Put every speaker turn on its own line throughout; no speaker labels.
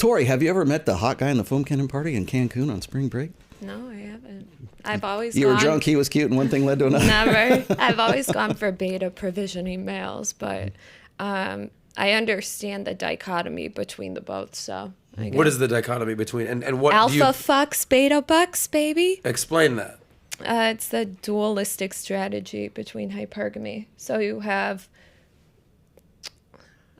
Tori, have you ever met the hot guy in the foam cannon party in Cancun on spring break?
No, I haven't. I've always
You were drunk, he was cute, and one thing led to another.
Never. I've always gone for beta provisioning males, but I understand the dichotomy between the both. So
what is the dichotomy between and what
alpha
do you
fucks, beta bucks, baby?
explain that?
It's the dualistic strategy between hypergamy. So you have,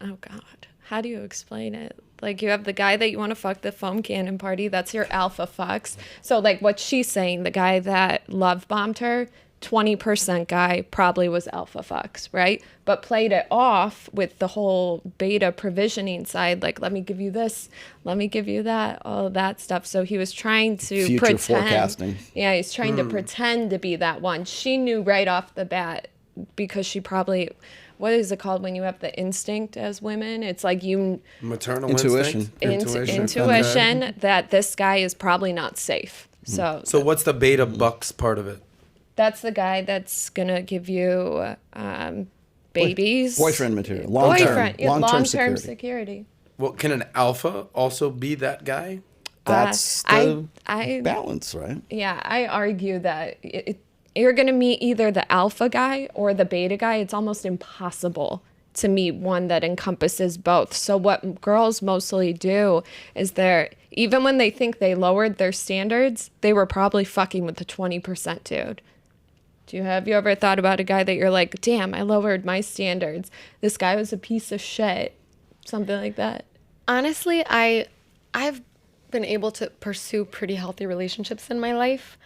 oh God, how do you explain it? Like you have the guy that you want to fuck the foam cannon party. That's your alpha fucks. So like what she's saying, the guy that love bombed her, 20% guy probably was alpha fucks, right? But played it off with the whole beta provisioning side, like, let me give you this, let me give you that, all of that stuff. So he was trying to
Future
pretend.
forecasting.
Yeah, he's trying to pretend to be that one. She knew right off the bat because she probably, what is it called when you have the instinct as women? It's like you...
Maternal
Intuition.
Intuition that this guy is probably not safe. So
what's the beta bucks part of it?
that's the guy that's gonna give you babies,
Boyfriend material,
long-term security.
Well, can an alpha also be that guy?
That's the balance, right?
Yeah, I argue that you're gonna meet either the alpha guy or the beta guy. It's almost impossible to meet one that encompasses both. So what girls mostly do is even when they think they lowered their standards, they were probably fucking with the 20% dude. Have you ever thought about a guy that you're like, damn, I lowered my standards. This guy was a piece of shit. Something like that.
Honestly, I've been able to pursue pretty healthy relationships in my life,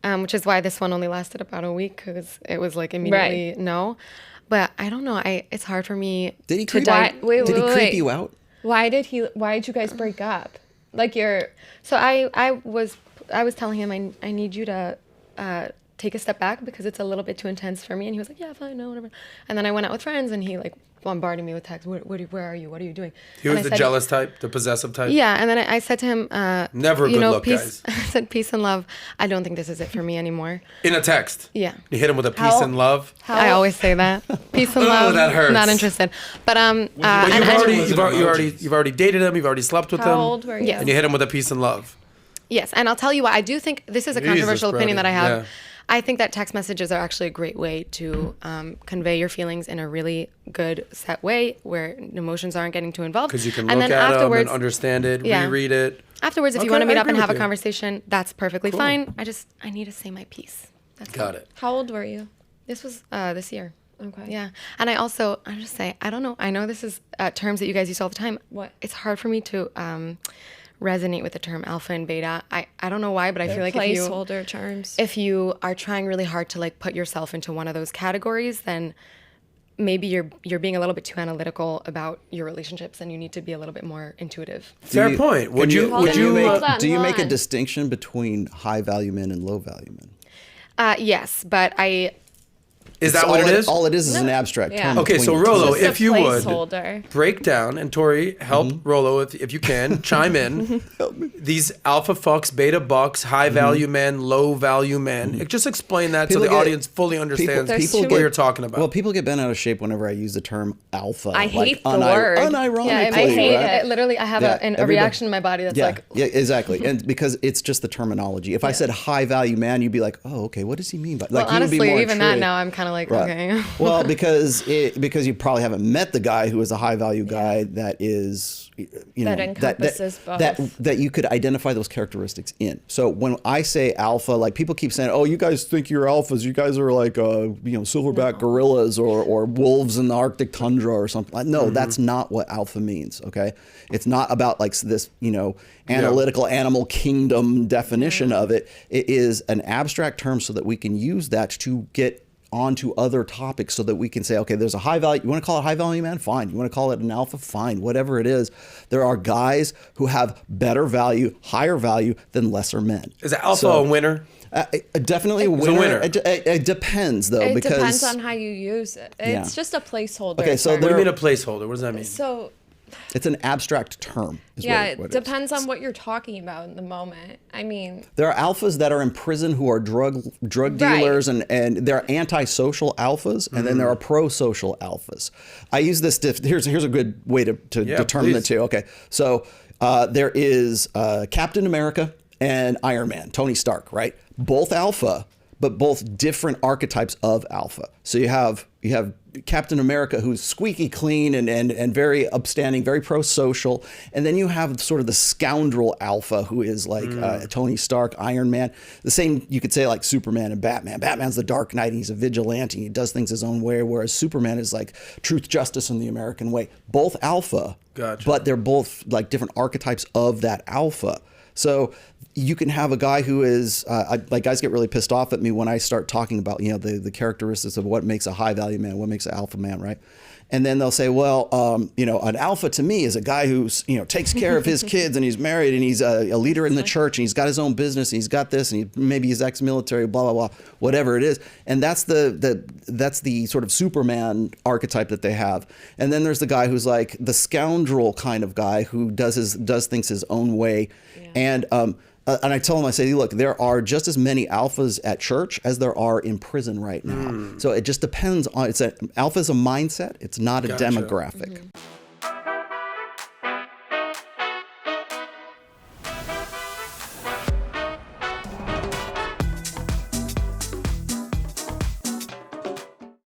which is why this one only lasted about a week because it was like immediately no. But I don't know. It's hard for me
Did he
to
creep, did he creep you out?
Why did you guys break up?
So I was telling him I need you to take a step back because it's a little bit too intense for me. And he was like, yeah, fine, no, whatever. And then I went out with friends and he like bombarded me with texts. Where are you? What are you doing?
He was the jealous type, the possessive type?
Yeah. And then I said to him,
never a good look,
peace,
guys.
I said, peace and love. I don't think this is it for me anymore.
In a text?
Yeah.
You hit him with a peace and love?
I always say that. Peace and love.
That hurts.
Not interested. But
you've already dated him, you've already slept with him.
How old were you?
Yes.
And you hit him with a peace and love.
Yes. And I'll tell you what, I do think this is a controversial opinion that I have.
Yeah.
I think that text messages are actually a great way to convey your feelings in a really good set way where emotions aren't getting too involved.
Because you can look at them and understand it, reread it.
Afterwards, if you want to meet up and have a conversation, that's perfectly fine. I need to say my piece.
Got it.
How old were you?
This was this year.
Okay.
Yeah. And I'll just say, I don't know. I know this is terms that you guys use all the time.
What?
It's hard for me to resonate with the term alpha and beta. I don't know why, but I feel like
placeholder terms.
If you are trying really hard to like put yourself into one of those categories, then maybe you're being a little bit too analytical about your relationships and you need to be a little bit more intuitive.
Fair point.
Do you make a distinction between high value men and low value men?
Yes, but
Is that what it is?
All it is an abstract term.
Okay, so
between
Rollo,
Just a
if you would
placeholder.
break down, and Tori, help Rollo if you can, chime in. These alpha fucks, beta bucks, high value men, low value men. Just explain that so the audience fully understands what you're talking about.
Well, people get bent out of shape whenever I use the term alpha.
I hate the word.
Unironically,
yeah, I hate
right?
it. Literally, I have a reaction in my body that's like...
Yeah, exactly. And because it's just the terminology. If I said high value man, you'd be like, oh, okay, what does he mean? But like,
well, honestly,
be more
even that now, I'm kind of like, okay.
Well, because you probably haven't met the guy who is a high value guy that is,
that encompasses both.
That you could identify those characteristics in. So when I say alpha, like people keep saying, oh, you guys think you're alphas. You guys are like, silverback gorillas or wolves in the Arctic tundra or something. No, that's not what alpha means. Okay. It's not about like this, analytical animal kingdom definition of it. It is an abstract term so that we can use that to get onto other topics so that we can say, okay, there's a high value. You want to call it high value man? Fine. You want to call it an alpha? Fine. Whatever it is, there are guys who have better value, higher value than lesser men.
Is an alpha a winner?
Definitely a winner. It depends, though.
It depends on how you use it. It's just a placeholder.
Okay, so what do you mean a placeholder? What does that mean?
So
it's an abstract term.
It depends on what you're talking about in the moment. I mean,
there are alphas that are in prison who are drug dealers, and there are antisocial alphas, and then there are pro-social alphas. I use this. Here's a good way to determine the two. Okay, so there is Captain America and Iron Man, Tony Stark, right? Both alpha, but both different archetypes of alpha. So you have Captain America, who's squeaky clean and very upstanding, very pro-social. And then you have sort of the scoundrel alpha, who is like Tony Stark, Iron Man. The same, you could say, like Superman and Batman. Batman's the Dark Knight, and he's a vigilante. He does things his own way, whereas Superman is like truth, justice, in the American way. Both alpha,
Gotcha.
but they're both like different archetypes of that alpha. So you can have a guy who is like, guys get really pissed off at me when I start talking about, you know, the characteristics of what makes a high value man, what makes an alpha man, right? And then they'll say, well, you know, an alpha to me is a guy who's, you know, takes care of his kids, and he's married, and he's a leader in the church, and he's got his own business, and he's got this, and maybe he's ex-military, blah, blah, blah, whatever it is. And that's the sort of Superman archetype that they have. And then there's the guy who's like the scoundrel kind of guy who does things his own way. Yeah. And I tell them, I say, look, there are just as many alphas at church as there are in prison right now. So it just depends on, alpha is a mindset. It's not a demographic.